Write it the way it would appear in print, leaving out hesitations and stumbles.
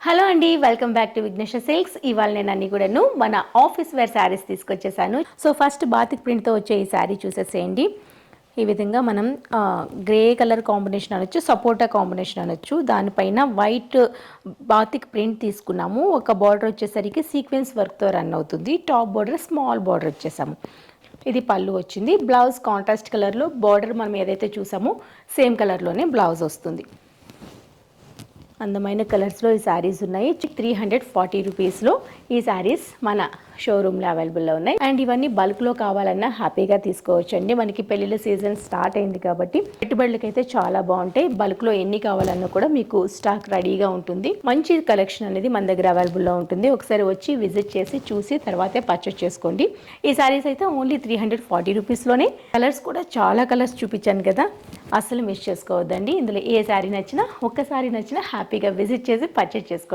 Hello అండి, welcome back to Vignesh silks. ఇవాళ నేను అన్ని కూడాను మన ఆఫీస్ వేర్ శారీస్ తీసుకొచ్చేసాను. సో ఫస్ట్ బాతిక్ ప్రింట్తో వచ్చే ఈ శారీ చూసేసేయండి. ఈ విధంగా మనం గ్రే కలర్ కాంబినేషన్ అనొచ్చు, సపోటా కాంబినేషన్ అనొచ్చు. దానిపైన వైట్ బాతిక్ ప్రింట్ తీసుకున్నాము. ఒక బార్డర్ వచ్చేసరికి సీక్వెన్స్ వర్క్తో రన్ అవుతుంది. టాప్ బార్డర్ స్మాల్ బార్డర్ వచ్చేసాము. ఇది పళ్ళు వచ్చింది. బ్లౌజ్ కాంట్రాస్ట్ కలర్లో, బార్డర్ మనం ఏదైతే చూసామో సేమ్ కలర్లోనే బ్లౌజ్ వస్తుంది. అందమైన కలర్స్లో ఈ శారీస్ ఉన్నాయి. 340 రూపీస్లో ఈ శారీస్ మన షోరూమ్లో అవైలబుల్లో ఉన్నాయి. అండ్ ఇవన్నీ బల్క్లో కావాలన్నా హ్యాపీగా తీసుకోవచ్చు అండి. మనకి పెళ్ళిళ్ళ సీజన్ స్టార్ట్ అయింది కాబట్టి పెట్టుబడులకైతే చాలా బాగుంటాయి. బల్క్లో ఎన్ని కావాలన్నా కూడా మీకు స్టాక్ రెడీగా ఉంటుంది. మంచి కలెక్షన్ అనేది మన దగ్గర అవైలబుల్లో ఉంటుంది. ఒకసారి వచ్చి విజిట్ చేసి చూసి తర్వాతే పర్చేస్ చేసుకోండి. ఈ శారీస్ అయితే ఓన్లీ 340 రూపీస్లోనే. కలర్స్ కూడా చాలా కలర్స్ చూపించాను కదా, అస్సలు మిస్ చేసుకోవద్దండి. ఇందులో ఏ శారీ నచ్చినా, ఒక్కసారి నచ్చినా హ్యాపీగా విజిట్ చేసి పర్చేస్ చేసుకోండి.